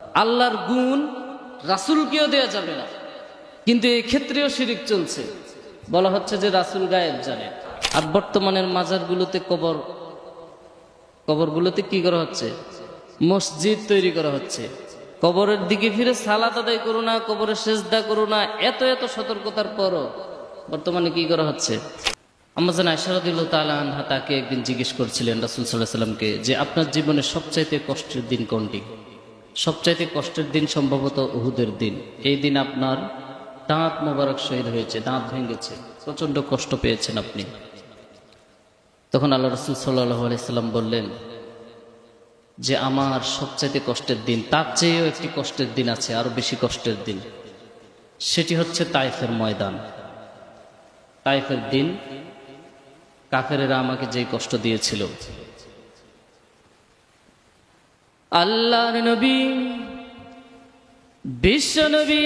আল্লাহর গুণ রাসূলকেও দেয়া যাবে না, কিন্তু এই ক্ষেত্রেও শিরিক চলছে। বলা হচ্ছে যে রাসূল গায়েব জানেন। আর বর্তমানের মাজারগুলোতে কবরগুলোতে কি করা হচ্ছে? মসজিদ তৈরি করা হচ্ছে। কবরের দিকে ফিরে সালাত আদায় করো না, কবরে সেজদা করো না, এত এত সতর্কতার পরও বর্তমানে কি করা হচ্ছে? আম্মা জান আয়েশা রাদিয়াল্লাহু তাআলা আনহা তাকে একদিন জিজ্ঞেস করছিলেন রাসূল সাল্লাল্লাহু আলাইহি ওয়াসাল্লামকে যে আপনার জীবনে সবচাইতে কষ্টের দিন কোনটি? সবচাইতে কষ্টের দিন সম্ভবত উহুদের দিন। এই দিন আপনার দাঁত মোবারক শহীদ হয়েছে, দাঁত ভেঙেছে, প্রচন্ড কষ্ট পেয়েছেন আপনি। তখন আল্লাহ রাসূল সাল্লাল্লাহু আলাইহি ওয়াসাল্লাম বললেন যে আমার সবচাইতে কষ্টের দিন, তার চেয়েও একটি কষ্টের দিন আছে, আরো বেশি কষ্টের দিন। সেটি হচ্ছে তায়েফের ময়দান। তায়েফের দিন কাফেরেরা আমাকে যে কষ্ট দিয়েছিল। আল্লাহর নবী বিশ্ব নবী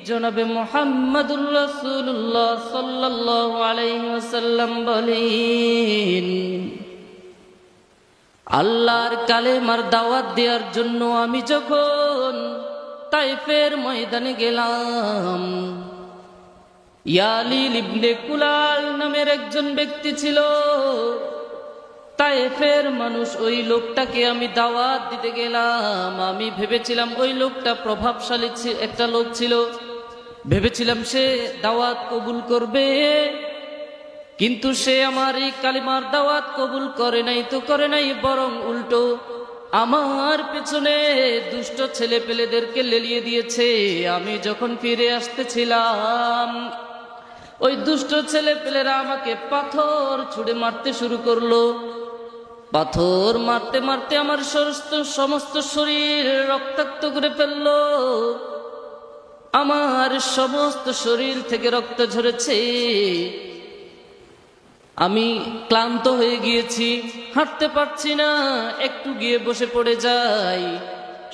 জনাবে মুহাম্মদুর রাসূলুল্লাহ সাল্লাল্লাহু আলাইহি ওয়াসাল্লাম বলেন, আল্লাহর কালেমার দাওয়াত দেওয়ার জন্য আমি যখন তায়েফের ময়দানে গেলাম, ইয়ালিল ইবনে কুলাল নামের একজন ব্যক্তি ছিল। তায়েফের মানুষ, ওই লোকটাকে আমি দাওয়াত দিতে গেলাম। আমি ভেবেছিলাম ওই লোকটা প্রভাবশালী একটা লোক ছিল, ভেবেছিলাম সে দাওয়াত কবুল করবে, কিন্তু সে আমার এই কালিমার দাওয়াত কবুল করে নাই তো করে নাই, বরং উল্টো আমার পেছনে দুষ্ট ছেলে পেলেদেরকে লেলিয়ে দিয়েছে। আমি যখন ফিরে আসতেছিলাম, ওই দুষ্ট ছেলে পেলেরা আমাকে পাথর ছুঁড়ে মারতে শুরু করলো। পাথর মারতে মারতে আমার সমস্ত শরীর রক্তাক্ত করে ফেললো। আমার সমস্ত শরীর থেকে রক্ত ঝরেছে। আমি ক্লান্ত হয়ে গিয়েছি, হাঁটতে পারছি না, একটু গিয়ে বসে পড়ে যাই।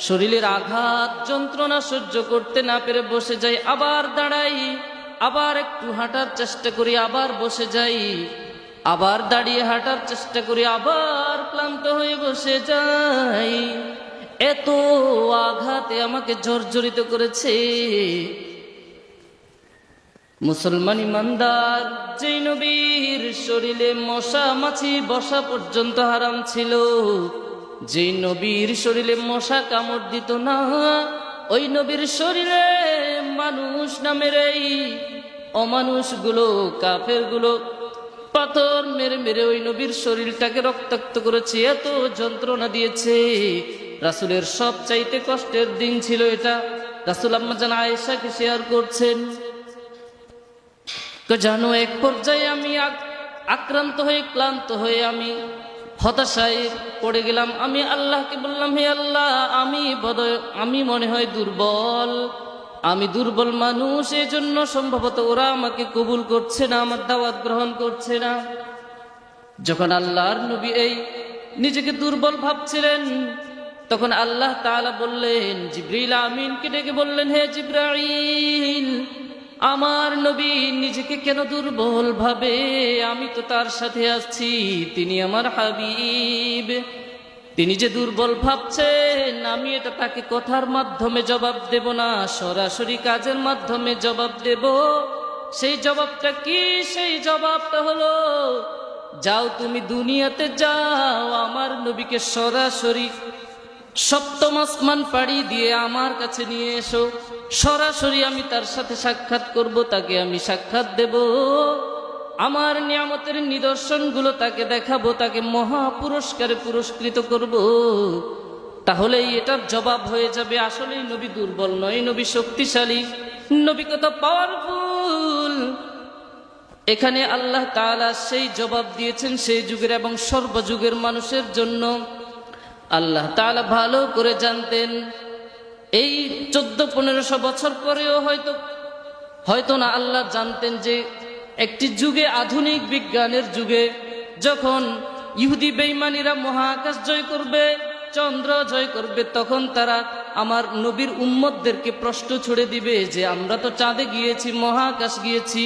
শরীরের আঘাত যন্ত্রণা সহ্য করতে না পেরে বসে যাই, আবার দাঁড়াই, আবার একটু হাঁটার চেষ্টা করি, আবার বসে যাই, আবার দাঁড়িয়ে হাঁটার চেষ্টা করি, আবার ক্লান্ত হয়ে বসে যাই। এত আঘাতে আমাকে জর্জরিত করেছে। মুসলমান ইমানদার, যেই নবীর শরীরে মশা মাছি বসা পর্যন্ত হারাম ছিল, যেই নবীর শরীরে মশা কামড় দিত না, ওই নবীর শরীরে মানুষ নামের এই অমানুষগুলো, কাফেরগুলো পাথর মেরে মেরে ওই নবীর শরীরটাকে রক্তাক্ত করেছে, এত যন্ত্রণা দিয়েছে। রাসূলের সবচাইতে কষ্টের দিন ছিল এটা। রাসূল আম্মা জান আয়েশাকে শেয়ার করছেন, তো জানো এক পর্যায়ে আমি আক্রান্ত হয়ে ক্লান্ত হয়ে আমি হতাশায় পড়ে গেলাম। আমি আল্লাহকে বললাম, হে আল্লাহ, আমি মনে হয় দুর্বল, আমি দুর্বল মানুষ, এই জন্য সম্ভবত ওরা আমাকে কবুল করছে না, আমার দাওয়াত গ্রহণ করছে না। যখন আল্লাহর নবী এই নিজেকে দুর্বল ভাবছিলেন, তখন আল্লাহ তাআলা বললেন, জিবরিল আমিনকে ডেকে বললেন, হে জিবরাইল, আমার নবী নিজেকে কেন দুর্বল ভাবে? আমি তো তার সাথে আছি, তিনি আমার হাবিব। তিনি যে দুর্বল ভাবছেন, আমি এটা তাকে কথার মাধ্যমে জবাব দেব না, সরাসরি কাজের মাধ্যমে জবাব দেব। সেই জবাবটা কি? সেই জবাবটা হলো, যাও তুমি দুনিয়াতে যাও, আমার নবীকে সরাসরি সপ্তম আসমান পাড়ি দিয়ে আমার কাছে নিয়ে এসো। সরাসরি আমি তার সাথে সাক্ষাৎ করব, তাকে আমি সাক্ষাৎ দেব, আমার নিয়ামতের নিদর্শনগুলো তাকে দেখাবো, তাকে মহা পুরস্কারে পুরস্কৃত করব। তাহলেই এটার জবাব হয়ে যাবে আসলেই নবী দুর্বল নয়, নবী শক্তিশালী, নবী কত পাওয়ারফুল। এখানে আল্লাহ তাআলা সেই জবাব দিয়েছেন সেই যুগের এবং সর্বযুগের মানুষের জন্য। আল্লাহ তাআলা ভালো করে জানতেন, এই 1400-1500 বছর পরেও হয়তো না আল্লাহ জানতেন যে একটি যুগে, আধুনিক বিজ্ঞানের যুগে, যখন ইহুদি বেঈমানিরা মহাকাশ জয় করবে, চন্দ্র জয় করবে, তখন তারা আমার নবীর উম্মতদেরকে প্রশ্ন ছুড়ে দিবে যে আমরা তো চাঁদে গিয়েছি, মহাকাশ গিয়েছি,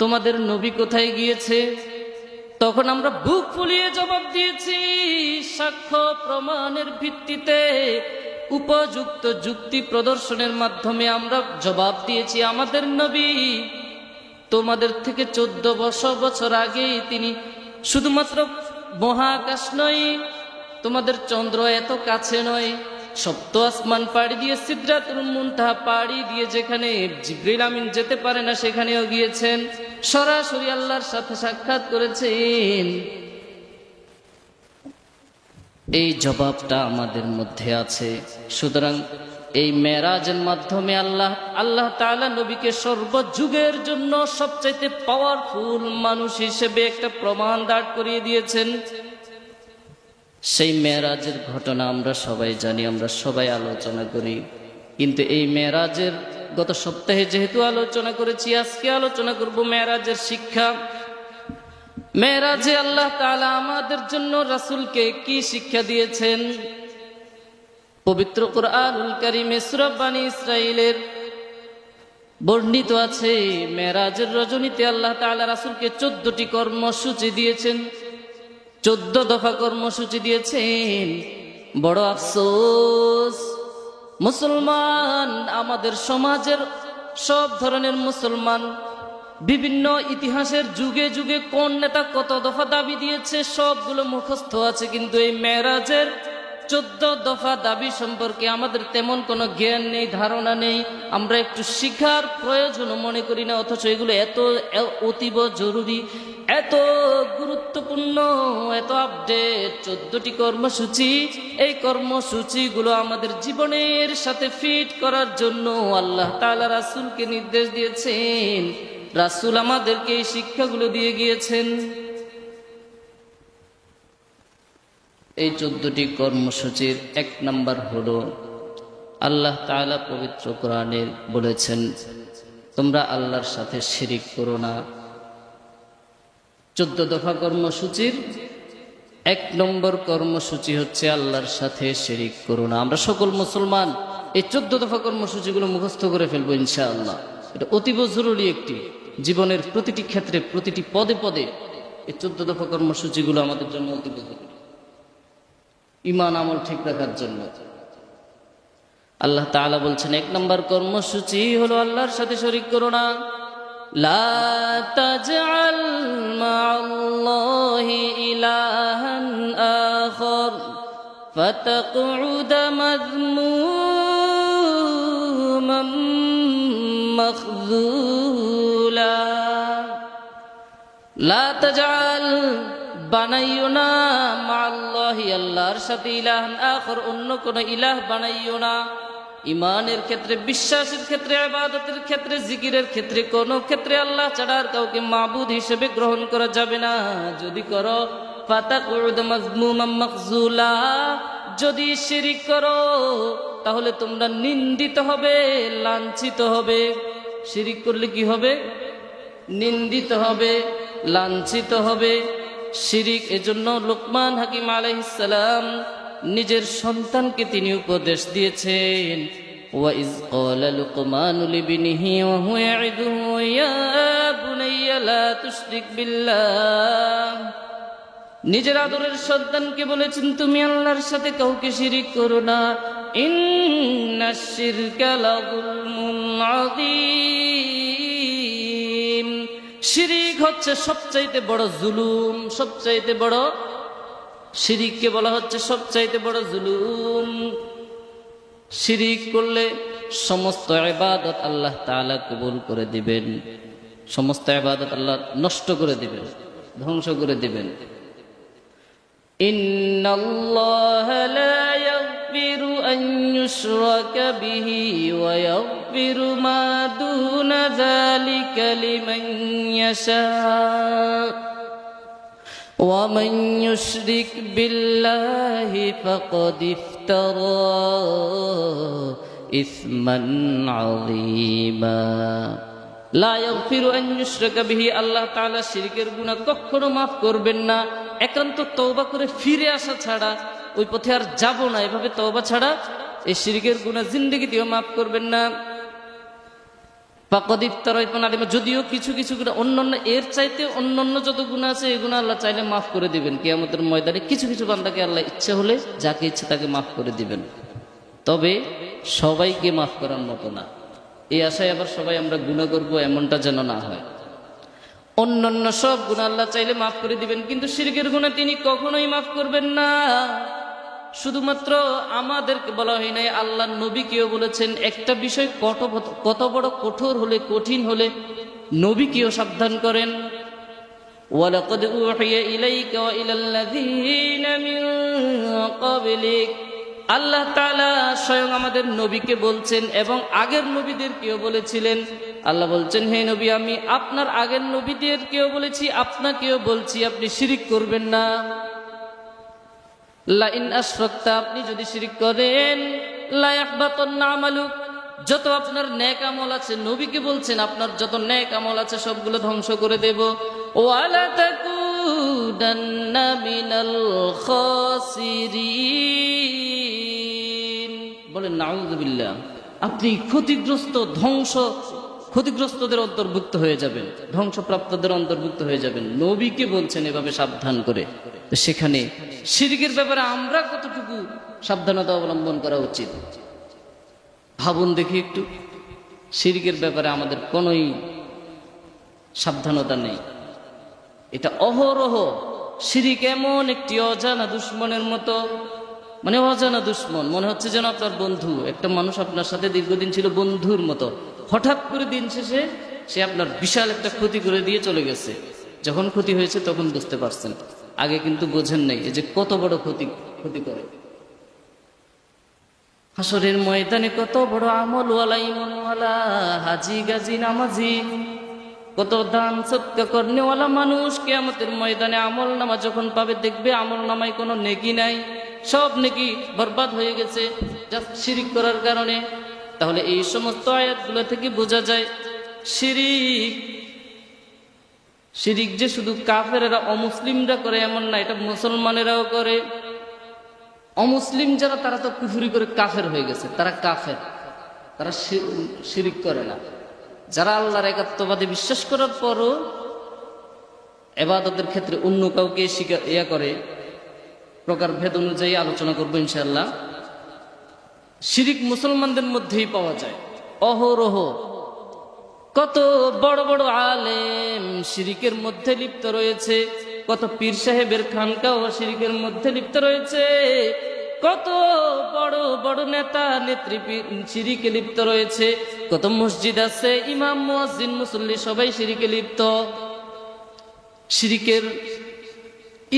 তোমাদের নবী কোথায় গিয়েছে? তখন আমরা বুক ফুলিয়ে জবাব দিয়েছি, সাক্ষ্য প্রমাণের ভিত্তিতে উপযুক্ত যুক্তি প্রদর্শনের মাধ্যমে আমরা জবাব দিয়েছি, আমাদের নবী তোমাদের থেকে 1400 বছর আগেই তিনি শুধুমাত্র মহাকাশ নয়, তোমাদের চন্দ্র এত কাছে নয়, সপ্ত আসমান পাড়ি দিয়ে সিদরাতুল মুনতাহা পাড়ি দিয়ে যেখানে জিবরিল আমিন যেতে পারে না সেখানেও গিয়েছেন, সরাসরি আল্লাহর সাথে সাক্ষাৎ করেছেন। এই জবাবটা আমাদের মধ্যে আছে। সুতরাং এই মেরাজের মাধ্যমে আল্লাহ তাআলা নবীকে সর্বযুগের জন্য সবচাইতে পাওয়ারফুল মানুষ হিসেবে একটা প্রমাণ দাঁড় করিয়ে দিয়েছেন। সেই মেরাজের ঘটনা আমরা সবাই জানি, আমরা সবাই আলোচনা করি, কিন্তু এই মেরাজের গত সপ্তাহে যেহেতু আলোচনা করেছি, আজকে আলোচনা করব মেরাজের শিক্ষা। মেরাজে আল্লাহ তাআলা আমাদের জন্য রাসূলকে কি শিক্ষা দিয়েছেন? পবিত্র কুরআনুল কারীমে সূরা বনী ইসরাঈলের বর্ণিত আছে, মেরাজের রজনীতে আল্লাহ তাআলা রাসূলকে 14টি কর্মসূচি দিয়েছেন, 14 দফা কর্মসূচি দিয়েছেন। বড় আফসোস, মুসলমান, আমাদের সমাজের সব ধরনের মুসলমান বিভিন্ন ইতিহাসের যুগে যুগে কোন নেতা কত দফা দাবি দিয়েছে সবগুলো মুখস্থ আছে, কিন্তু এই মেরাজের 14 দফা দাবি সম্পর্কে আমাদের তেমন কোনো জ্ঞান নেই, ধারণা নেই, আমরা একটু শিখার প্রয়োজন মনে করি না। অথচ এগুলো এত অতীব জরুরি, এত গুরুত্বপূর্ণ, এত আপডেট 14টি কর্মসূচি। এই কর্মসূচিগুলো আমাদের জীবনের সাথে ফিট করার জন্য আল্লাহ তাআলা রাসূলকে নির্দেশ দিয়েছেন, রাসূল আমাদেরকে এই শিক্ষাগুলো দিয়ে গিয়েছেন। এই 14টি কর্মসূচির 1 নাম্বার হলো, আল্লাহ তাআলা পবিত্র কোরআনে বলেছেন, তোমরা আল্লাহর সাথে শিরিক করো না। 14 দফা কর্মসূচির 1 নম্বর কর্মসূচি হচ্ছে আল্লাহর সাথে শিরিক করো না। আমরা সকল মুসলমান এই 14 দফা কর্মসূচিগুলো মুখস্থ করে ফেলবো ইনশাআল্লাহ। এটা অতীব জরুরি একটি, জীবনের প্রতিটি ক্ষেত্রে প্রতিটি পদে পদে এই 14 দফা কর্মসূচিগুলো আমাদের জন্য অতীব জরুরি, ঈমান আমল ঠিক রাখার জন্য। আল্লাহ তাআলা বলছেন 1 নম্বর কর্মসূচি হলো আল্লাহর সাথে শরীক করো না। লা তাজআল মা'আল্লাহি ইলাহান আখার ফাতাকউদা মাযমুমান মাখযুলা। লা তাজআল, বানাইও না, মা'আল্লাহি, আল্লাহর সাথে, ইলাহান আখার, অন্য কোন ইলাহ বানাইও না। ইমানের ক্ষেত্রে, বিশ্বাসের ক্ষেত্রে, ইবাদতের ক্ষেত্রে, জিকিরের ক্ষেত্রে, কোন ক্ষেত্রে আল্লাহ ছাড়া আর কাউকে মাবুদ হিসেবে গ্রহণ করা যাবে না। যদি করো ফাতাকুদ মাযমুমান মাখযুলা, যদি শিরিক করো তাহলে তোমরা নিন্দিত হবে, লাঞ্ছিত হবে। শিরিক করলে কি হবে? নিন্দিত হবে, লাঞ্ছিত হবে। শিরিক, এজন্য লুকমান হাকিম আলাইহিস সালাম নিজের সন্তানকে তিনি উপদেশ দিয়েছেন, ওয়া ইয ক্বালা লুকমানু লিবনিহি ওয়া হুয়া ইয়াইদুহু ইয়া বুনাইয়া লা তুশরিক বিল্লাহ। নিজের আদরের সন্তানকে বলেছেন, তুমি আল্লাহর সাথে কাউকে শিরিক করো না, ইন্নাশ শিরকা লাযুলমুন আযীম। শিরিক হচ্ছে সবচাইতে বড় জুলুম, সবচাইতে বড়, শিরিককে বলা হচ্ছে সবচাইতে বড় জুলুম। শিরিক করলে সমস্ত ইবাদত আল্লাহ তাআলা কবুল করে দিবেন, সমস্ত ইবাদত আল্লাহ নষ্ট করে দিবেন, ধ্বংস করে দিবেন। ইন্নাল্লাহা লা ইয়াগফিরু আন ইউশরাকা বিহি ওয়া ইয়াগফিরু মা দুনা যালিকা লিমান ইয়াশা ومن يشرك بالله فقد افترى إثما عظيما لا يغفر أن يشرك به। আল্লাহ তাআলা শিরকের গুনাহ কখনো মাফ করবেন না, একান্ত তওবা করে ফিরে আসা ছাড়া, ওই পথে আর যাব না, এভাবে তওবা ছাড়া এই শিরকের গুনাহ জিন্দেগিতেও মাফ করবেন না। যদিও কিছু কিছু অন্যান্য এর চাইতে অন্যান্য যত গুনাহ আছে এই গুনাহ আল্লাহ চাইলে মাফ করে দিবেন কিয়ামতের ময়দানে। কিছু কিছু বান্দাকে আল্লাহ ইচ্ছা হলে যাকে ইচ্ছে তাকে মাফ করে দিবেন। তবে সবাইকে মাফ করার মতো না। এই আশায় আবার সবাই আমরা গুনাহ করব এমনটা যেন না হয়। অন্যান্য সব গুনাহ আল্লাহ চাইলে মাফ করে দিবেন, কিন্তু শিরকের গুনাহ তিনি কখনোই মাফ করবেন না। শুধুমাত্র আমাদেরকে বলা হয় নাই, আল্লাহর নবীকেও বলেছেন। একটা বিষয় কত বড় কঠোর হলে, কঠিন হলে নবীকেও সাবধান করেন। ওয়ালাকাদ উহিয়া ইলাইকা ওয়া ইলাল্লাযীনা মিন ক্বাবলিক, আল্লাহ তাআলা স্বয়ং আমাদের নবীকে বলছেন এবং আগের নবীদেরকেও বলেছিলেন। আল্লাহ বলছেন, হে নবী, আমি আপনার আগের নবীদেরকেও বলেছি, আপনাকেও বলছি, আপনি শিরিক করবেন না। লা ইন আশরাকতা, আপনি যদি শিরিক করেন, লা ইয়াহবাতান্না আমালুক, যত আপনার নেক আমল আছে, নবীকে বলছেন আপনার যত নেক আমল আছে সবগুলো ধ্বংস করে দেব। ওয়ালা তাকুদান্না মিনাল খাসিরিন, বলেন নাউযুবিল্লাহ। আপনি ক্ষতিগ্রস্তদের অন্তর্ভুক্ত হয়ে যাবেন, ধ্বংসপ্রাপ্তদের অন্তর্ভুক্ত হয়ে যাবেন। নবীকে বলছেন এভাবে সাবধান করে। তো সেখানে শিরকের ব্যাপারে আমরা কতটুকু সাবধানতা অবলম্বন করা উচিত ভাবুন দেখি একটু। শিরকের ব্যাপারে আমাদের কোনোই সাবধানতা নেই। এটা অহরহ শিরক এমন একটি অজানা দুশ্মনের মতো, মানে অজানা দুশ্মন, মনে হচ্ছে যেন আপনার বন্ধু। একটা মানুষ আপনার সাথে দীর্ঘদিন ছিল বন্ধুর মতো, হঠাৎ করে দিন শেষে সে আপনার বিশাল একটা ক্ষতি করে দিয়ে চলে গেছে। যখন ক্ষতি হয়েছে তখন বুঝতে পারছেন, আগে কিন্তু বোঝেন নাই এই যে কত বড় ক্ষতি করে। হাসরের ময়দানে কত বড় আমলওয়ালা, ইমানওয়ালা, হাজি গাজি নামাজি, কত দান সদকা করনেওয়ালা মানুষ কিয়ামতের ময়দানে আমল নামা যখন পাবে, দেখবে আমল নামায় কোনো নেকি নাই, সব নেকি বরবাদ হয়ে গেছে জাস্ট শিরিক করার কারণে। তাহলে এই সমস্ত আয়াতগুলো থেকে বোঝা যায় শিরিক যে শুধু কাফেরেরা, অমুসলিমরা করে এমন না, এটা মুসলমানেরাও করে। অমুসলিম যারা, তারা তো কুফরি করে কাফের হয়ে গেছে, তারা কাফের, তারা শিরিক করে না। যারা আল্লাহর একাত্মবাদে বিশ্বাস করার পরও ইবাদতের ক্ষেত্রে অন্য কাউকে করে, প্রকার ভেদ অনুযায়ী আলোচনা করবো ইনশাআল্লাহ। শিরিক মুসলমানদের মধ্যেই পাওয়া যায় অহরহ। কত বড় বড় আলেম শিরিকের মধ্যে লিপ্ত রয়েছে, কত পীর সাহেবের খানকাও শিরিকের মধ্যে লিপ্ত রয়েছে, কত বড় বড় নেতা নেত্রী শিরিকে লিপ্ত রয়েছে, কত মসজিদ আছে, ইমাম মুয়াজ্জিন মুসল্লি সবাই শিরিকে লিপ্ত। শিরিকের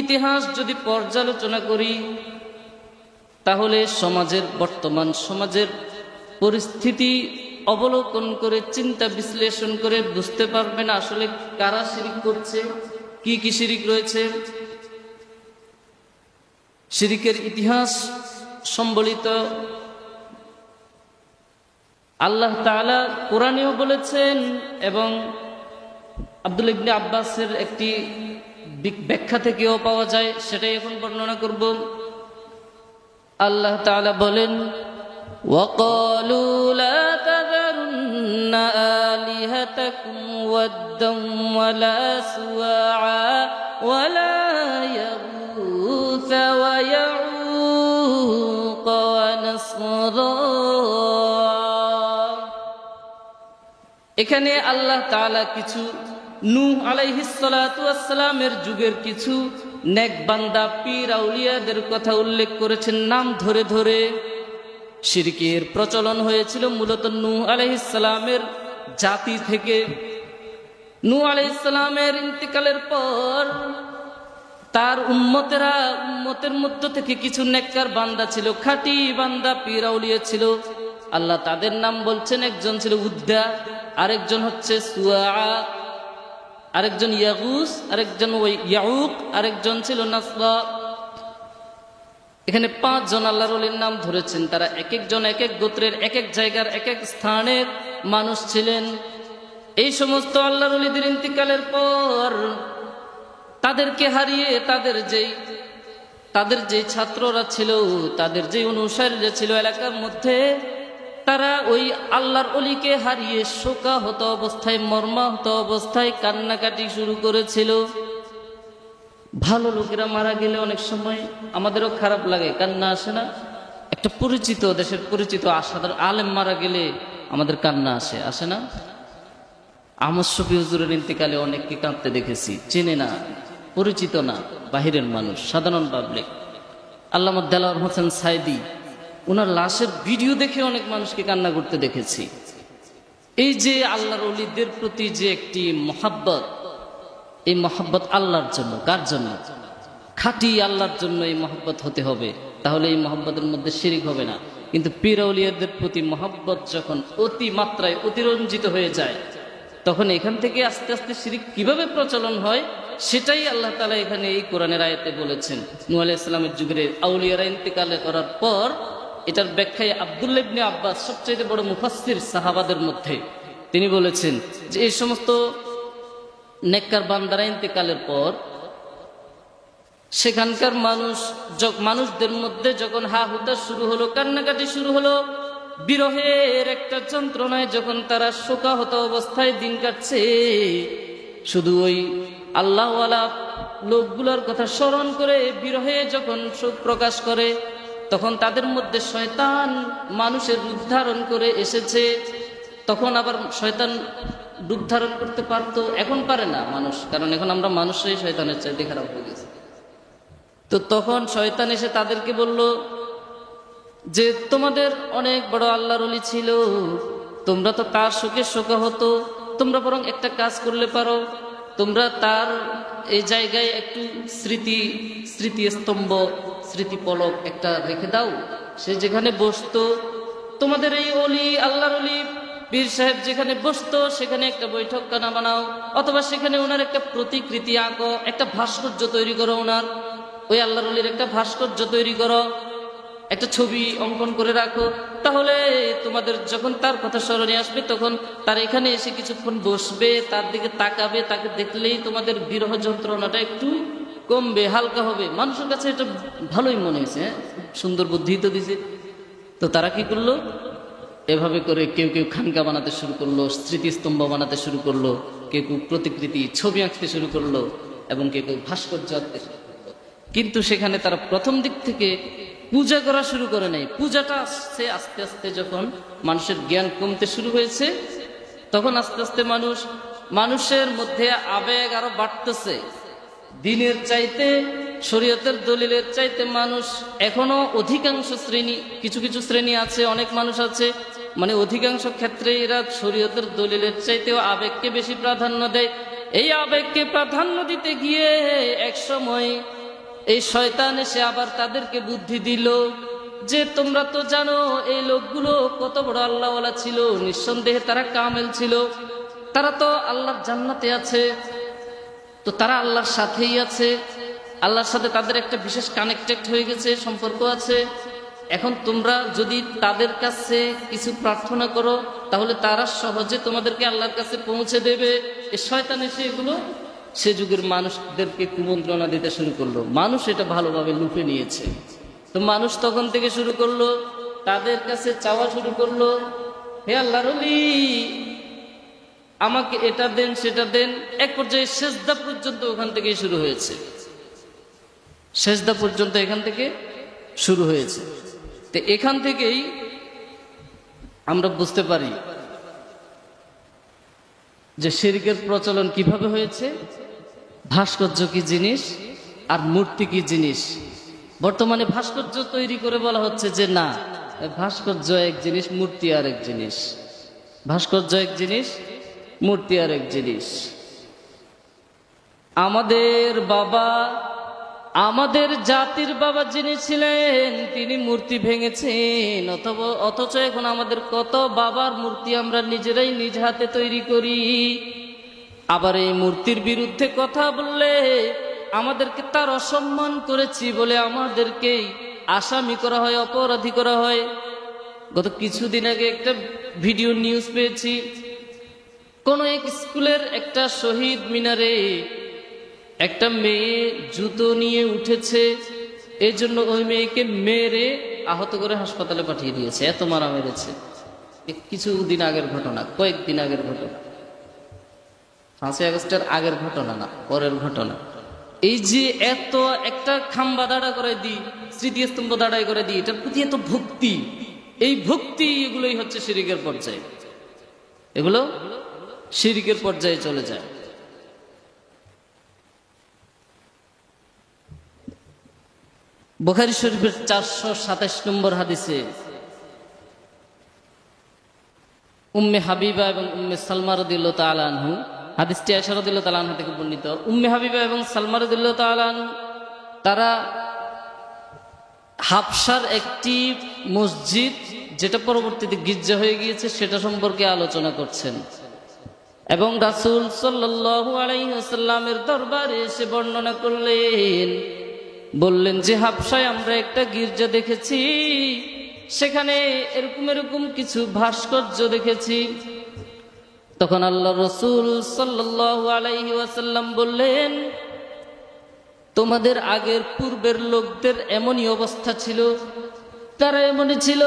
ইতিহাস যদি পর্যালোচনা করি তাহলে বর্তমান সমাজের পরিস্থিতি অবলোকন করে, চিন্তা বিশ্লেষণ করে বুঝতে পারবেন আসলে কারা শিরিক করছে, কি কি শিরিক রয়েছে। শিরিকের ইতিহাস সম্বলিত আল্লাহ তাআলা কোরআনেও বলেছেন এবং আব্দুল্লাহ ইবনে আব্বাসের একটি ব্যাখ্যা থেকেও পাওয়া যায়, সেটাই এখন বর্ণনা করব। আল্লাহ তাআলা বলেন, وَقَالُوا لَا تَذَرُنَّ آلِهَتَكُمْ وَدًّا وَلَا سُوَاعًا وَلَا يَغُوثَ وَيَعُوقَ وَنَسْرًا। এখানে আল্লাহ তাআলা কিছু নূহ আলাইহিস সালাতু ওয়াস সালামের যুগের কিছু নেক বান্দা পীর আউলিয়াদের কথা উল্লেখ করেছেন নাম ধরে ধরে। শিরকের প্রচলন হয়েছিল মূলত নূহ আলাইহিস সালামের জাতি থেকে। নূহ আলাইহিস সালামের ইন্তিকালের পর তার উম্মতের মধ্য থেকে কিছু নেককার বান্দা ছিল, খাঁটি বান্দা পীর আউলিয়া ছিল। আল্লাহ তাদের নাম বলছেন, একজন ছিল উদ্দা, আরেকজন হচ্ছে সুয়া, আরেকজন ইয়াগুস, আরেকজন ইয়াউক, আরেকজন ছিল নাসরা। এখানে 5 জন আল্লাহর ওলির নাম ধরেছেন। তারা এক একজন এক এক গোত্রের, এক এক জায়গার, এক এক স্থানের মানুষ ছিলেন। এই সমস্ত আল্লাহর ওলিদের ইন্তিকালের পর তাদেরকে হারিয়ে তাদের যেই ছাত্ররা ছিল, তাদের যে অনুসারীরা ছিল এলাকার মধ্যে, তারা ওই আল্লাহর ওলিকে হারিয়ে শোকাহত অবস্থায়, মর্মাহত অবস্থায় কান্নাকাটি শুরু করেছিল। ভালো লোকেরা মারা গেলে অনেক সময় আমাদেরও খারাপ লাগে, কান্না আসে না? একটা পরিচিত দেশের পরিচিত সাধারণ আলেম মারা গেলে আমাদের কান্না আসে না? আহমদ শফি হুজুরের ইন্তেকালে অনেককে কাঁদতে দেখেছি, চেনে না, পরিচিত না, বাহিরের মানুষ, সাধারণ পাবলিক। আল্লামা দেলাওয়ার হোসেন সাইদি, ওনার লাশের ভিডিও দেখে অনেক মানুষকে কান্না করতে দেখেছি। এই যে আল্লাহর ওলিদের প্রতি যে একটি মহাব্বত, এই মহাব্বত আল্লাহর জন্য। কার জন্য? খাঁটি আল্লাহর জন্য এই মহাব্বত হতে হবে, তাহলে এই মহাব্বতের মধ্যে শিরিক হবে না। কিন্তু পীর আউলিয়াদের প্রতি মহাব্বত যখন অতি মাত্রায় অতিরঞ্জিত হয়ে যায়, তখন এখান থেকে আস্তে আস্তে শিরিক কিভাবে প্রচলন হয় সেটাই আল্লাহ তাআলা এখানে এই কোরআনের আয়াতে বলেছেন। নূহ আলাইহিস সালামের যুগের আউলিয়ারা ইন্তেকাল করার পর এটার ব্যাখ্যায় আব্দুল্লাহ ইবনে আব্বাস, সবচেয়ে বড় মুফাসসির সাহাবাদের মধ্যে, তিনি বলেছেন যে এই সমস্ত নেককার বান্দারা ইন্তেকালের পর সেখানকার মানুষদের মধ্যে যখন হা হুতাশ শুরু হলো, কান্নাকাটি শুরু হলো, বিরহের একটা যন্ত্রণায় যখন তারা শোকাহত অবস্থায় দিন কাটছে, শুধু ওই আল্লাহওয়ালা লোকগুলোর কথা স্মরণ করে বিরহে যখন শোক প্রকাশ করে, তখন তাদের মধ্যে শয়তান মানুষের রূপ ধারণ করে এসেছে। তখন আবার শয়তান রূপ ধারণ করতে পারতো, এখন পারে না মানুষ, কারণ এখন আমরা মানুষই শয়তানের চাইতে খারাপ হয়ে গেছে। তো তখন শয়তান এসে তাদেরকে বলল যে তোমাদের অনেক বড় আল্লাহর ওলি ছিল, তোমরা তো তার শোকে শোকা হতো, তোমরা বরং একটা কাজ করলে পারো, তোমরা তার এই জায়গায় একটু স্মৃতিস্তম্ভ, স্মৃতিপলক একটা রেখে দাও, সে যেখানে বসতো, তোমাদের এই অলি আল্লাহর ওলি পীর সাহেব যেখানে বসতো সেখানে একটা বৈঠকখানা বানাও, অথবা সেখানে ওনার একটা প্রতিকৃতি আঁকো, একটা ভাস্কর্য তৈরি করো, ওনার ওই আল্লাহর ওলির একটা ভাস্কর্য তৈরি করো, একটা ছবি অঙ্কন করে রাখো। তাহলে তোমাদের যখন তার কথা স্মরণে আসবে, তখন তার এখানে এসে কিছুক্ষণ বসবে, তার দিকে তাকাবে, তাকে দেখলেই তোমাদের বিরহ যন্ত্রণাটা একটু কমবে, হালকা হবে। মানুষের কাছে এটা ভালোই মনে হয়েছে, সুন্দর বুদ্ধি তো দিছে। তো তারা কি করলো, এভাবে করে কেউ কেউ খানকা বানাতে শুরু করলো, স্মৃতিস্তম্ভ বানাতে শুরু করলো, কেউ কেউ প্রতিকৃতি ছবি আঁকতে শুরু করলো, এবং কেউ কেউ ভাস্কর্য আঁকতে শুরু করলো। কিন্তু সেখানে তারা প্রথম দিক থেকে পূজা করা শুরু করে নাই। পূজাটা আসছে আস্তে আস্তে, যখন মানুষের জ্ঞান কমতে শুরু হয়েছে, তখন আস্তে আস্তে মানুষের মধ্যে আবেগ আরো বাড়তেছে। দিনের চাইতে, শরীয়তের দলিলের চাইতে মানুষ এখনো অধিকাংশ শ্রেণী, কিছু কিছু শ্রেণী আছে, অনেক মানুষ আছে, মানে অধিকাংশ ক্ষেত্রে এরা শরীয়তের দলিলের চাইতেও আবেগকে বেশি প্রাধান্য দেয়। এই আবেগকে প্রাধান্য দিতে গিয়ে এক সময় এই শয়তান এসে আবার তাদেরকে বুদ্ধি দিল যে তোমরা তো জানো এই লোকগুলো কত বড় আল্লাহওয়ালা ছিল, নিঃসন্দেহে তারা কামেল ছিল, তারা তো আল্লাহর জান্নাতে আছে, তো তারা আল্লাহর সাথেই আছে, আল্লাহর সাথে তাদের একটা বিশেষ কানেক্টেড হয়ে গেছে, সম্পর্ক আছে। এখন তোমরা যদি তাদের কাছে কিছু প্রার্থনা করো, তাহলে তারা সহজে তোমাদেরকে আল্লাহর কাছে পৌঁছে দেবে। এই শয়তান এসে এগুলো সে যুগের মানুষদেরকে কুমন্ত্রণা দিতে শুরু করলো। মানুষ এটা ভালোভাবে লুফে নিয়েছে। তো মানুষ তখন থেকে শুরু করলো, তাদের কাছে চাওয়া শুরু করলো, হে আল্লাহর ওলি আমাকে এটা দেন সেটা দেন। এক পর্যায়ে সেজদা পর্যন্ত ওখান থেকেই শুরু হয়েছে, সেজদা পর্যন্ত এখান থেকে শুরু হয়েছে। তো এখান থেকেই আমরা বুঝতে পারি যে শিরকের প্রচলন কিভাবে হয়েছে, ভাস্কর্য কি জিনিস আর মূর্তি কি জিনিস। বর্তমানে ভাস্কর্য তৈরি করে বলা হচ্ছে যে না, ভাস্কর্য এক জিনিস, মূর্তি আর এক জিনিস, ভাস্কর্য এক জিনিস, মূর্তি আর এক জিনিস। আমাদের বাবা, আমাদের জাতির বাবা যিনি ছিলেন তিনি মূর্তি ভেঙেছেন, অথচ এখন আমাদের কত বাবার মূর্তি আমরা নিজেরাই নিজ হাতে তৈরি করি। আবার এই মূর্তির বিরুদ্ধে কথা বললে আমাদেরকে তার অসম্মান করেছি বলে আমাদেরকেই আসামি করা হয়, অপরাধী করা হয়। গত কিছুদিন আগে একটা ভিডিও নিউজ পেয়েছি, কোন এক স্কুলের একটা শহীদ মিনারে একটা মেয়ে জুতো নিয়ে উঠেছে, এই জন্য ওই মেয়েকে মেরে আহত করে হাসপাতালে পাঠিয়ে দিয়েছে, এত মারা মেরেছে। কিছুদিন আগের ঘটনা, কয়েকদিন আগের ঘটনা, 5ই আগস্টের আগের ঘটনা না, পরের ঘটনা। এই যে এত একটা খাম্বা দাঁড়া করে দিই, স্মৃতিস্তম্ভ দাঁড়াই করে দিই, এটার প্রতি এত ভক্তি, এই ভক্তি এগুলোই হচ্ছে শিরকের পর্যায়ে, এগুলো শিরকের পর্যায়ে চলে যায়। বুখারী শরীফের 427 নম্বর হাদিসে উম্মে হাবিবা এবং উম্মে সালমা রাদিয়াল্লাহু তাআলা আনহু, হাদিসটি আয়েশা রাদিয়াল্লাহু তাআলা আনহা থেকে বর্ণিত। উম্মে হাবিবা এবং সালমা রাদিয়াল্লাহু তাআলা আনহু তারা হাবশার একটি মসজিদ, যেটা পরবর্তীতে গির্জা হয়ে গিয়েছে, সেটা সম্পর্কে আলোচনা করছেন এবং রাসূল সাল্লাল্লাহু আলাইহি ওয়াসাল্লামের দরবারে এসে বর্ণনা করলেন, বললেন যে হাবশায় আমরা একটা গির্জা দেখেছি, সেখানে এরকম এরকম কিছু ভাস্কর্য দেখেছি। তখন আল্লাহ রাসূল সাল্লাল্লাহু আলাইহি ওয়াসাল্লাম বললেন, তোমাদের আগের পূর্বের লোকদের এমনই অবস্থা ছিল, তারা এমনই ছিল,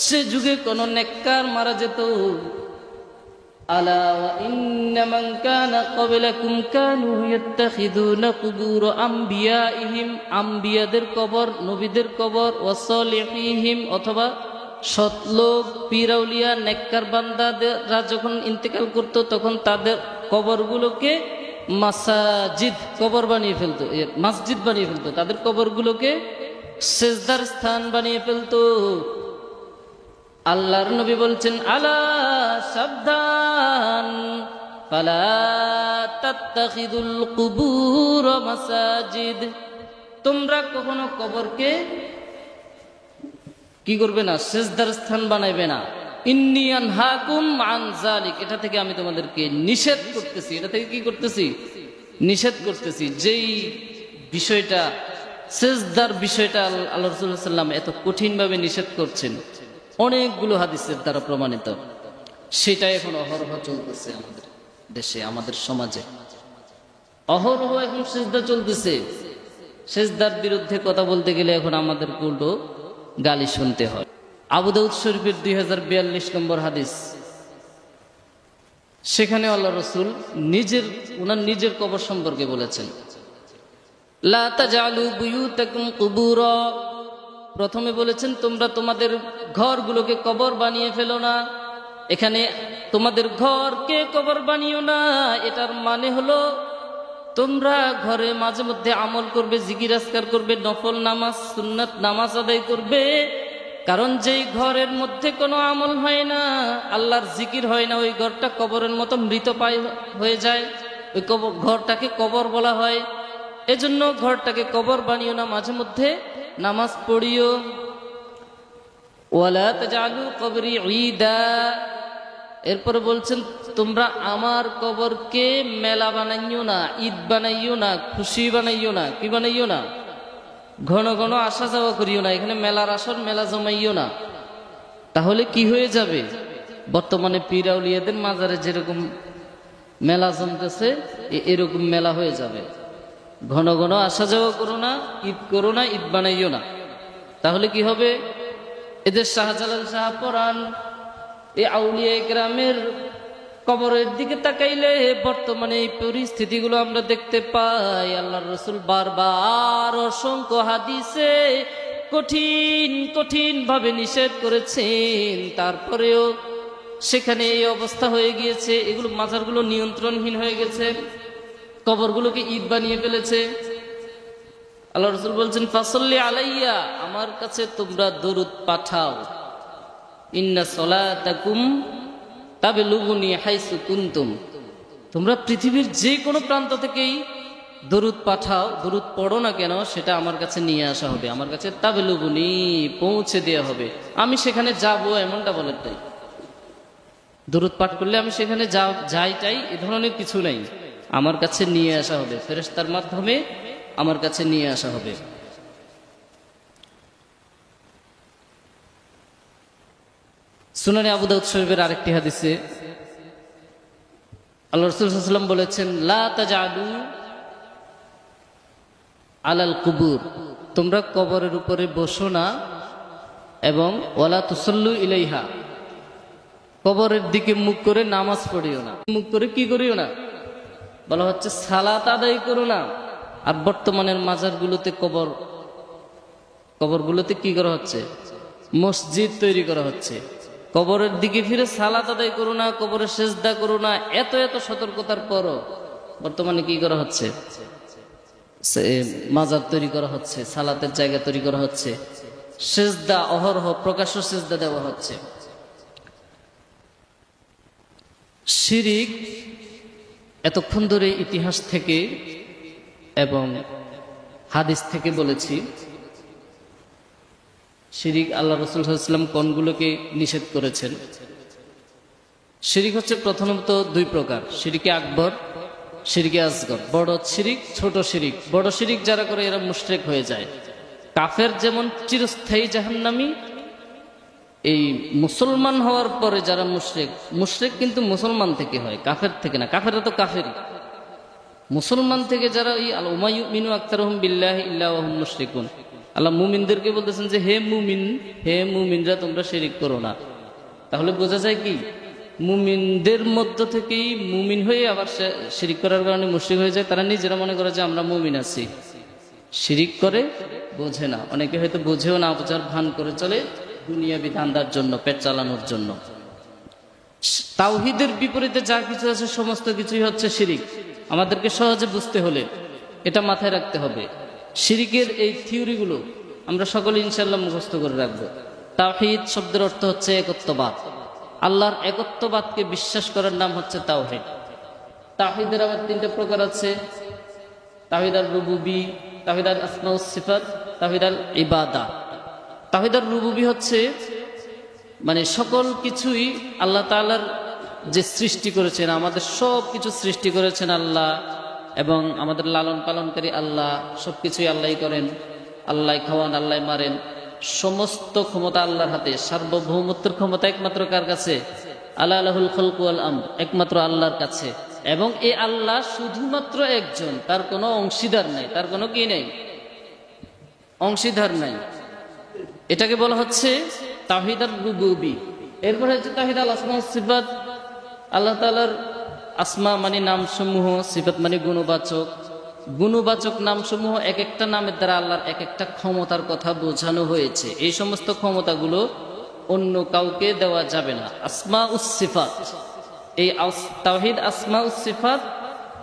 সে যুগে কোন নেককার মারা যেত, আলা ওয়া ইন্না মান কানা ক্বাবলাকুম কানু ইয়াত্তাখিযুনা কুবুর আমবিয়াইহিম, আম্বিয়াদের কবর, নবীদের কবর, ওয়া সালিহিহিম, অথবা সৎলোক পীর আউলিয়া নেককার বান্দারা যখন ইন্তেকাল করত তখন তাদের কবরগুলোকে মাসাজিদ, কবর বানিয়ে ফেলতো, মসজিদ বানিয়ে ফেলতো, তাদের কবরগুলোকে সিজদার স্থান বানিয়ে ফেলতো। আল্লাহর নবী বলছেন, আলা সাবধান, ফালা তাত্তাখিদুল কুবুর মাসাজিদ, তোমরা কখনো কবরকে কি করবে না, সিজদার স্থান বানাইবে না। ইন্নী আনহাকুম আন যালিক, এটা থেকে আমি তোমাদেরকে নিষেধ করতেছি, এটা থেকে কি করতেছি, নিষেধ করতেছি। যেই বিষয়টা, সিজদার বিষয়টা আল্লাহ রাসূল সাল্লাল্লাহু আলাইহি ওয়াসাল্লাম এত কঠিনভাবে নিষেধ করছেন, অনেকগুলো হাদিসের দ্বারা প্রমাণিত, সেটা এখন অহরহ চলতেছে আমাদের দেশে, আমাদের সমাজে অহরহ এখন সিজদা চলতেছে। সিজদার বিরুদ্ধে কথা বলতে গেলে এখন আমাদের উল্টো গালি শুনতে হয়। আবু দাউদ শরীফের 2042 নম্বর হাদিস, সেখানে আল্লাহ রাসূল ওনার নিজের কবর সম্পর্কে বলেছেন, লা তাজআলু বুয়ুতাকুম কুবুরা, প্রথমে বলেছেন তোমরা তোমাদের ঘরগুলোকে কবর বানিয়ে ফেলো না। এখানে তোমাদের ঘরকে কবর বানিও না, এটার মানে হলো তোমরা ঘরে মাঝে মধ্যে আমল করবে, জিকির আজকার করবে, নফল নামাজ, সুন্নাত নামাজ আদায় করবে। কারণ যেই ঘরের মধ্যে কোনো আমল হয় না, আল্লাহর জিকির হয় না, ওই ঘরটা কবরের মতো মৃতপ্রায় হয়ে যায়, ওই ঘরটাকে কবর বলা হয়। এজন্য ঘরটাকে কবর বানিও না, মাঝে মধ্যে নামাজ পড়িও। ওয়ালা তাজআলু কবরি ঈদা, এরপর বলছেন তোমরা আমার কবরকে মেলা বানাইও না, ঈদ বানাইও না, খুশি বানাইও না, কি বানাইও না, ঘন ঘন আসা যাওয়া করিও না, এখানে মেলার আসর মেলা জমাইও না। তাহলে কি হয়ে যাবে, বর্তমানে পীর আউলিয়াদের মাজারে যেরকম মেলা জমতেছে এরকম মেলা হয়ে যাবে। ঘন ঘন আসা যাওয়া করো না, ঈদ করো না, ঈদ বানাইও না। তাহলে কি হবে, এদের শাহজালাল শাহপরান এই আউলিয়া ইকরামের কবরের দিকে তাকাইলে বর্তমানে এই পরিস্থিতিগুলো আমরা দেখতে পাই। আল্লাহর রাসূল বারবার অসংখ্য হাদিসে কঠিন কঠিন ভাবে নিষেধ করেছেন, তারপরেও সেখানে এই অবস্থা হয়ে গিয়েছে। এগুলো মাজারগুলো নিয়ন্ত্রণহীন হয়ে গেছে, কবরগুলোকে ঈদ বানিয়ে ফেলেছে। আল্লাহ রাসূল বলছেন, ফাসাল্লি আলাইয়া, আমার কাছে তোমরা দরুদ পাঠাও। ইন্না সলাতাকুম তাবলুগুনি হাইসু কুনতুম, তোমরা পৃথিবীর যে কোনো প্রান্ত থেকেই দরুদ পাঠাও, দরুদ পড়ো না কেন, সেটা আমার কাছে নিয়ে আসা হবে, আমার কাছে তাবলুগুনি পৌঁছে দেওয়া হবে। আমি সেখানে যাব এমনটা বলেন তাই, দরুদ পাঠ করলে আমি সেখানে যাইটাই এ ধরনের কিছু নাই, আমার কাছে নিয়ে আসা হবে, ফেরেশতার মাধ্যমে আমার কাছে নিয়ে আসা হবে। সুনানে আবু দাউদ শরীফের আরেকটি হাদিসে আল্লাহ রাসূল সাল্লাল্লাহু আলাইহি ওয়াসাল্লাম বলেছেন, লা তাজআলু আলাল কুবুর, তোমরা কবরের উপরে বসো না, এবং ওয়ালা তুসাল্লু ইলাইহা, কবরের দিকে মুখ করে নামাজ পড়িও না। মুখ করে কি করিও না, বলা হচ্ছে সালাত আদায় করো না। আর বর্তমানের মাজারগুলোতে কবরগুলোতে কি করা হচ্ছে? মসজিদ তৈরি করা হচ্ছে। কবরের দিকে ফিরে সালাত আদায় করো না, কবরে সেজদা করো না, এত এত সতর্কতার পরও বর্তমানে কি করা হচ্ছে? মাজার তৈরি করা হচ্ছে, সালাতের জায়গা তৈরি করা হচ্ছে, সেজদা অহরহ প্রকাশ্য সেজদা দেওয়া হচ্ছে। শিরিক এতক্ষণ ধরে ইতিহাস থেকে এবং হাদিস থেকে বলেছি, শিরিক আল্লাহ রাসূল সাল্লাল্লাহু আলাইহি ওয়াসাল্লাম কোনগুলোকে নিষেধ করেছেন। শিরিক হচ্ছে প্রথমত দুই প্রকার, শিরিকে আকবর, শিরিকে আসগর। বড় শিরিক, ছোট শিরিক। বড় শিরিক যারা করে এরা মুশরিক হয়ে যায়। কাফের যেমন চিরস্থায়ী জাহান্নামী, এই মুসলমান হওয়ার পরে যারা মুশরিক কিন্তু মুসলমান থেকে হয়, কাফের থেকে না। কাফেররা তো কাফেরই। মুসলমান থেকে যারা এই আল উমাইয়ুমিনু আকতারুহুম বিল্লাহি ইল্লা ওয়া হুম মুশরিকুন, আল্লাহ মুমিনদেরকে বলতেছেন যে হে মুমিনরা তোমরা শিরিক করো না। তাহলে বোঝা যায় কি মুমিনদের মধ্য থেকেই মুমিন হয়ে আবার শিরিক করার কারণে মুশরিক হয়ে যায়। তারা নিজেরা মনে করে যে আমরা মুমিন আছি, শিরিক করে বোঝে না। অনেকে হয়তো বোঝেও না, বোঝার ভান করে চলে দুনিয়াবি ধান্দার জন্য, পেট চালানোর জন্য। তাওহীদের বিপরীতে যা কিছু আছে সমস্ত কিছুই হচ্ছে শিরিক। আমাদেরকে সহজে বুঝতে হলে এটা মাথায় রাখতে হবে। শিরিকের এই থিওরিগুলো আমরা সকলে ইনশাআল্লাহ মুখস্থ করে রাখবো। তাওহীদ শব্দের অর্থ হচ্ছে একত্ববাদ। আল্লাহর একত্ববাদকে বিশ্বাস করার নাম হচ্ছে তাওহীদ। তাওহীদের আবার তিনটা প্রকার আছে: তাওহীদ আল রুবুবি, তাওহীদ আল আসমা ওয়াস সিফাত, তাওহীদ আল ইবাদা। তাওহীদ আল রুবুবি হচ্ছে মানে সকল কিছুই আল্লাহ তাআলার যে সৃষ্টি করেছেন, আমাদের সব কিছু সৃষ্টি করেছেন আল্লাহ, এবং আমাদের লালন পালনকারী আল্লাহ, সবকিছুই আল্লাহই করেন, আল্লাহ খাওয়ান, আল্লাহ মারেন, সমস্ত ক্ষমতা আল্লাহর হাতে। সার্বভৌমত্বের ক্ষমতা একমাত্র কার কাছে? আল্লাহ লাহুল খালকু ওয়াল আমর, একমাত্র আল্লাহর কাছে। এবং এই আল্লাহ শুধুমাত্র একজন, তার কোনো অংশীদার নাই, তার কোনো কি নেই, অংশীদার নাই। এটাকে বলা হচ্ছে তাওহীদ আর রুবুবি। এরপরে হচ্ছে তাওহীদ আল আসমা ওয়াস সিফাত। আল্লাহ তাআলার আসমা মানে নামসমূহ, সিফাত মানে গুণবাচক। গুণবাচক নামসমূহ এক একটা নামের দ্বারা আল্লাহর এক একটা ক্ষমতার কথা বোঝানো হয়েছে। এই সমস্ত ক্ষমতাগুলো অন্য কাউকে দেওয়া যাবে না। আসমা উস সিফাত, এই তাওহীদ আসমা উস সিফাত,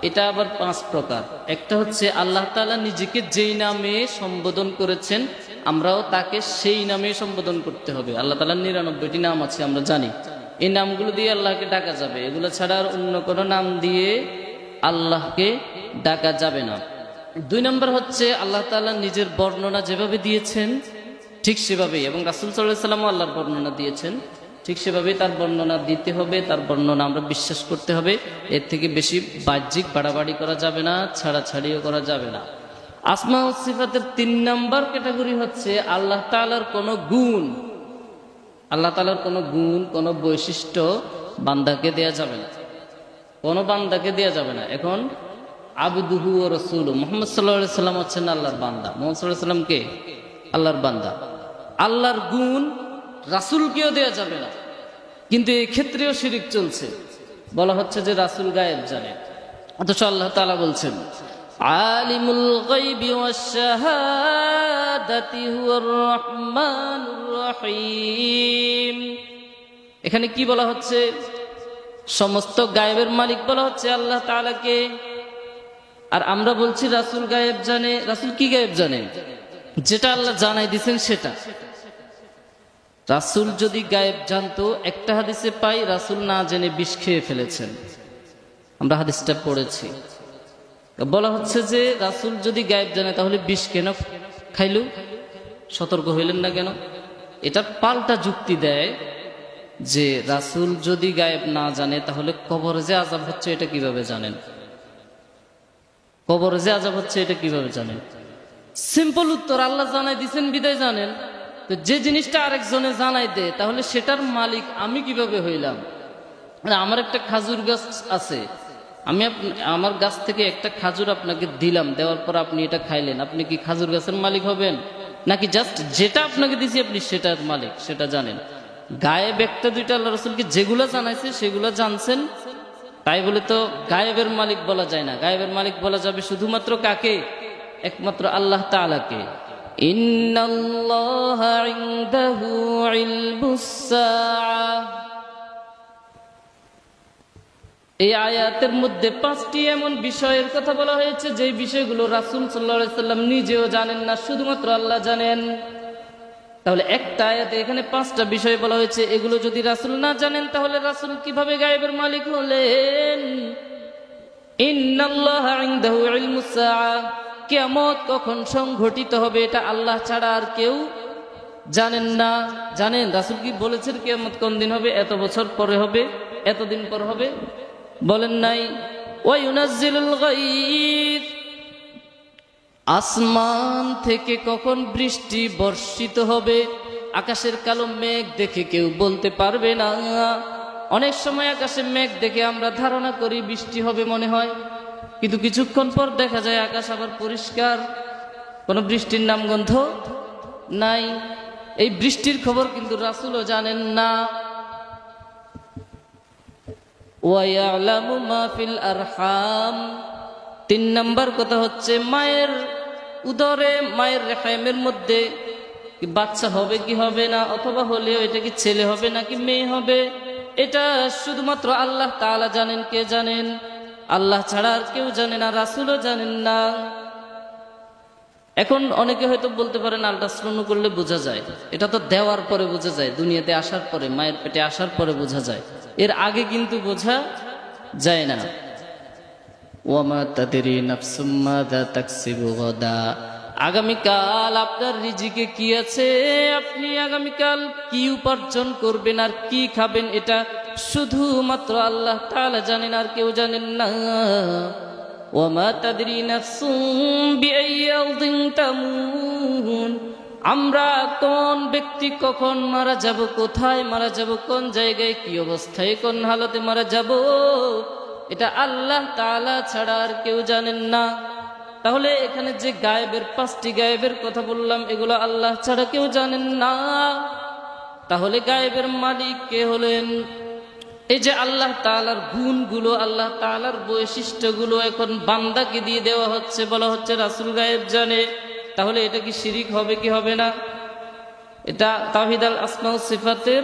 এটা আবার 5 প্রকার। একটা হচ্ছে আল্লাহ তাআলা নিজেকে যেই নামে সম্বোধন করেছেন আমরাও তাকে সেই নামে সম্বোধন করতে হবে। আল্লাহ তাআলার 99টি নাম আছে আমরা জানি। এই নামগুলো দিয়ে আল্লাহকে ডাকা যাবে, এগুলো ছাড়া আর অন্য কোনো নাম দিয়ে আল্লাহকে ডাকা যাবে না। 2 নম্বর হচ্ছে আল্লাহ তাআলা নিজের বর্ণনা যেভাবে দিয়েছেন ঠিক সেভাবেই, এবং রাসূল সাল্লাল্লাহু আলাইহি ওয়াসাল্লামও আল্লাহর বর্ণনা দিয়েছেন ঠিক সেভাবেই তার বর্ণনা দিতে হবে, তার বর্ণনা আমরা বিশ্বাস করতে হবে। এর থেকে বেশি বাহ্যিক বাড়াবাড়ি করা যাবে না, ছাড়াছাড়িও করা যাবে না। আসমা ও সিফাতের 3 নম্বর ক্যাটাগরি হচ্ছে আল্লাহ তাআলার কোনো গুণ, আল্লাহ তাআলার কোনো গুণ, কোনো বৈশিষ্ট্য বান্দাকে দেয়া যাবে না, কোনো বান্দাকে দেয়া যাবে না। এখন আবদুহু ওয়া রাসূলুহু, মুহাম্মদ সাল্লাল্লাহু আলাইহি সাল্লাম হচ্ছেন আল্লাহর বান্দা। মুহাম্মদ সাল্লাল্লাহু আলাইহি সাল্লাম কে? আল্লাহর বান্দা। আল্লাহর গুণ রাসূলকেও দেয়া যাবে না, কিন্তু এই ক্ষেত্রেও শিরিক চলছে। বলা হচ্ছে যে রাসূল গায়েব জানে, অথচ আল্লাহ তাআলা বলছেন আলিমুল গায়বি ওয়াশ শাহাদাতি হুয়ার রহমানুর রহিম। এখানে কি বলা হচ্ছে? সমস্ত গায়েবের মালিক বলা হচ্ছে আল্লাহ তাআলাকে। আর আমরা বলছি রাসূল গায়েব জানে। রাসূল কি গায়েব জানে? যেটা আল্লাহ জানাই দিয়েছেন সেটা। রাসূল যদি গায়েব জানতো, একটা হাদিসে পাই রাসূল না জেনে বিষ খেয়ে ফেলেছেন, আমরা হাদিসটা পড়েছি। বলা হচ্ছে যে রাসূল যদি গায়েব জানে তাহলে বিষ কেন খাইলু? সতর্ক হইলেন না কেন? এটা পাল্টা যুক্তি দেয় যে রাসূল যদি গায়েব না জানে তাহলে কবরে যে আযাব হচ্ছে এটা কিভাবে জানেন? কবরে যে আযাব হচ্ছে এটা কিভাবে জানেন? সিম্পল উত্তর, আল্লাহ জানাই দিয়েছেন বিদায় জানেন। তো যে জিনিসটা আরেকজনে জানাই দেয় তাহলে সেটার মালিক আমি কিভাবে হইলাম? আমার একটা খাজুর গাছ আছে, আমি আমার গাছ থেকে একটা খাজুর আপনাকে দিলাম, দেওয়ার পর আপনি এটা খাইলেন, আপনি কি খাজুর গাছের মালিক হবেন? নাকি জাস্ট যেটা আপনাকে দিছি আপনি সেটার মালিক, সেটা জানেন? গায়েব একটা দুইটা আল্লাহ রাসূলকে যেগুলো জানাইছে সেগুলো জানছেন, তাই বলে তো গায়েবের মালিক বলা যায় না। গায়েবের মালিক বলা যাবে শুধুমাত্র কাকে? একমাত্র আল্লাহ তাআলাকে। ইন্নাল্লাহা ইনদাহু ইলমুস সাআহ। এই আয়াতের মধ্যে 5টি এমন বিষয়ের কথা বলা হয়েছে যে বিষয়গুলো রাসূল সাল্লাল্লাহু আলাইহি সাল্লাম নিজেও জানেন না, শুধুমাত্র আল্লাহ জানেন। তাহলে একটা আয়াতে এখানে 5টা বিষয় বলা হয়েছে, এগুলো যদি রাসূল না জানেন তাহলে রাসূল কিভাবে গায়েবের মালিক হলেন? ইন্নাল্লাহা ইনদাহু ইলমুস সাআহ, কিয়ামত কখন সংঘটিত হবে এটা আল্লাহ ছাড়া আর কেউ জানেন না। জানেন রাসূল কি বলেছেন কিয়ামত কোন দিন হবে? এত বছর পরে হবে, এতদিন পর হবে? বলেন নাই। ওয়া ইউনাজ্জিলুল গায়থ, আসমান থেকে কখন বৃষ্টি বর্ষিত হবে আকাশের কালো মেঘ দেখে কেউ বলতে পারবে না। অনেক সময় আকাশে মেঘ দেখে আমরা ধারণা করি বৃষ্টি হবে মনে হয়, কিন্তু কিছুক্ষণ পর দেখা যায় আকাশ আবার পরিষ্কার, কোনো বৃষ্টির নামগন্ধ নাই। এই বৃষ্টির খবর কিন্তু রাসূলও জানেন না। ওয়া ইয়ালামু মা ফিল আরহাম, 3 নম্বর কথা হচ্ছে মায়ের উদরে, মায়ের রেহেমের মধ্যে বাচ্চা হবে কি হবে না, অথবা হলেও এটা কি ছেলে হবে নাকি মেয়ে হবে, এটা শুধুমাত্র আল্লাহ তাআলা জানেন। কে জানেন? আল্লাহ ছাড়া আর কেউ জানে না, রাসূলও জানেন না। এখন অনেকে হয়তো বলতে পারেন আল্ট্রাসাউন্ড করলে বোঝা যায়। এটা তো দেওয়ার পরে বোঝা যায়, দুনিয়াতে আসার পরে, মায়ের পেটে আসার পরে বোঝা যায়, এর আগে কিন্তু বোঝা যায় না। ওয়ামা তাদরি নাফসুম মাযা তাকসিবু গাদা, আগামীকাল আপনার রিজিকে কি আছে, আপনি আগামীকাল কি উপার্জন করবেন আর কি খাবেন, এটা শুধুমাত্র আল্লাহ তাআলা জানেন, আর কেউ জানেন না। ওয়ামা তাদরি নাফসুম বিআইয়ি আরদিন তামুত, আমরা কোন ব্যক্তি কখন মারা যাব, কোথায় মারা যাব, কোন জায়গায় কি অবস্থায় কোন হালতে মারা যাব, এটা আল্লাহ তাআলা ছাড়া আর কেউ জানেন না। তাহলে এখানে যে গায়েবের 5টি গায়েবের কথা বললাম, এগুলো আল্লাহ ছাড়া কেউ জানেন না। তাহলে গায়েবের মালিক কে হলেন? এই যে আল্লাহ তাআলার গুণগুলো, আল্লাহ তাআলার বৈশিষ্ট্যগুলো এখন বান্দাকে দিয়ে দেওয়া হচ্ছে, বলা হচ্ছে রাসূল গায়েব জানে। তাহলে এটা কি শিরিক হবে কি হবে না? এটা তাওহীদ আল আসমা ওয়াস সিফাতের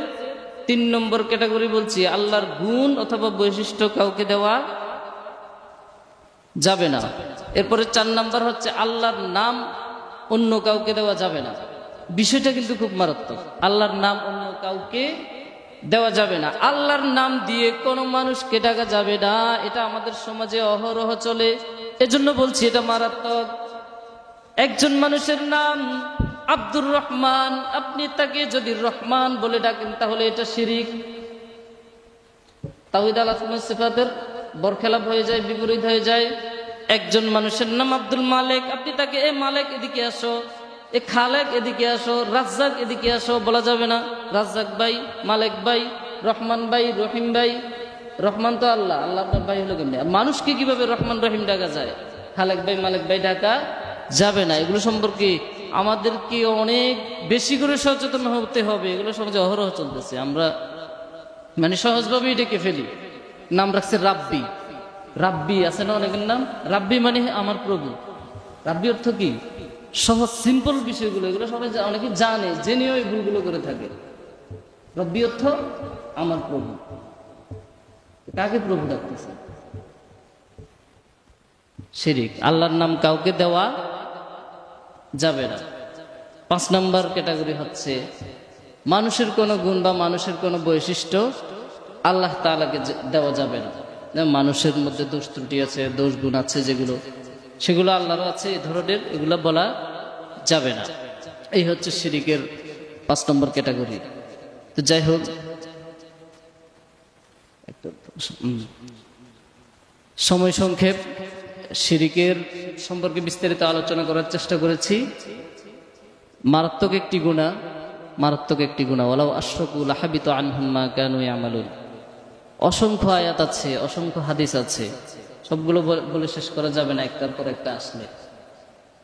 3 নম্বর ক্যাটাগরি বলছি। আল্লাহর গুণ অথবা বৈশিষ্ট্য কাউকে দেওয়া যাবে না। এরপরে 4 নম্বর হচ্ছে আল্লাহর নাম অন্য কাউকে দেওয়া যাবে না। বিষয়টা কিন্তু খুব মারাত্মক। আল্লাহর নাম অন্য কাউকে দেওয়া যাবে না। আল্লাহর নাম দিয়ে কোনো মানুষকে ডাকা যাবে না, এটা আমাদের সমাজে অহরহ চলে। এজন্য বলছি এটা মারাত্মক। একজন মানুষের নাম আব্দুর রহমান, আপনি তাকে যদি রহমান বলে ডাকেন তাহলে এটা শিরিক। তাওহীদ আল আসমা ওয়াস সিফাতের বরখেলাপ হয়ে যায়, বিপরীত হয়ে যায়। একজন মানুষের নাম আব্দুল মালিক, আপনি তাকে এ মালিক এদিকে আসো, এ খালেক এদিকে আসো, রাজ্জাক এদিকে আসো বলা যাবে না। রাজ্জাক ভাই, মালিক ভাই, রহমান ভাই, রহিম ভাই। রহমান তো আল্লাহ, আল্লাহ আপনার ভাই হলো কেমনি? মানুষকে কিভাবে রহমান রহিম ডাকা যায়? খালেক ভাই, মালিক ভাই ডাকা যাবে না। এগুলো সম্পর্কে আমাদেরকে অনেক বেশি করে সচেতন হতে হবে। এগুলো সমাজে অহরহ চলতেছে, আমরা মানে সহজভাবেই ডেকে ফেলি। নাম রাখছে রাব্বি। রাব্বি আছে না অনেকের নাম? রাব্বি মানে আমার প্রভু। রাব্বি অর্থ কি? সহজ সিম্পল বিষয়গুলো, এগুলো সবাই অনেকে জানে, জেনেও এই ভুলগুলো করে থাকে। রব্বি অর্থ আমার প্রভু। কাকে প্রভু ডাকতেছে? শিরিক। আল্লাহর নাম কাউকে দেওয়া যাবে না। 5 নম্বর ক্যাটাগরি হচ্ছে মানুষের কোনো গুণ বা মানুষের কোনো বৈশিষ্ট্য আল্লাহ তাআলাকে দেওয়া যাবে না। মানুষের মধ্যে দোষ ত্রুটি আছে, দোষ গুণ আছে যেগুলো, সেগুলো আল্লাহর আছে, এই ধরনের এগুলো বলা যাবে না। এই হচ্ছে শিরিকের 5 নম্বর ক্যাটাগরি। তো যাই হোক, সময় সংক্ষেপ, শিরিকের সম্পর্কে বিস্তারিত আলোচনা করার চেষ্টা করেছি। মারাত্মক একটি গুনাহ, মারাত্মক একটি গুনাহ। ওয়ালাউ আশরাকু লাহাবিতা আনহুম মা কানু ইয়ামালুন। অসংখ্য আয়াত আছে, অসংখ্য হাদিস আছে, সবগুলো বলে শেষ করা যাবে না একটার পর একটা আসলে।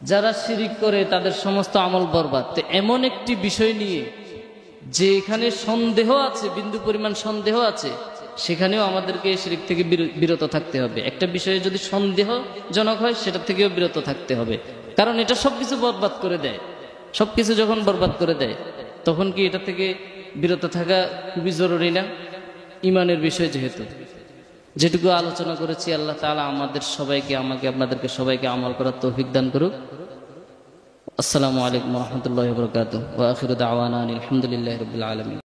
যারা শিরিক করে তাদের সমস্ত আমল বরবাদ। তো এমন একটি বিষয় নিয়ে যে এখানে সন্দেহ আছে, বিন্দু পরিমাণ সন্দেহ আছে, সেখানেও আমাদেরকে শিরক থেকে বিরত থাকতে হবে। একটা বিষয়ে যদি সন্দেহজনক হয় সেটা থেকেও বিরত থাকতে হবে, কারণ এটা সবকিছু বরবাদ করে দেয়। সবকিছু যখন বরবাদ করে দেয় তখন কি এটা থেকে বিরত থাকা খুবই জরুরি না? ইমানের বিষয় যেটুকু আলোচনা করেছি, আল্লাহ তাআলা আমাদের সবাইকে, আমাকে, আপনাদেরকে সবাইকে আমল করার তৌফিক দান করুক। আসসালামু আলাইকুম ওয়া রাহমাতুল্লাহি ওয়া বারাকাতুহু ওয়া আখিরু দাওয়ানা আলহামদুলিল্লাহি রাব্বিল আলামিন।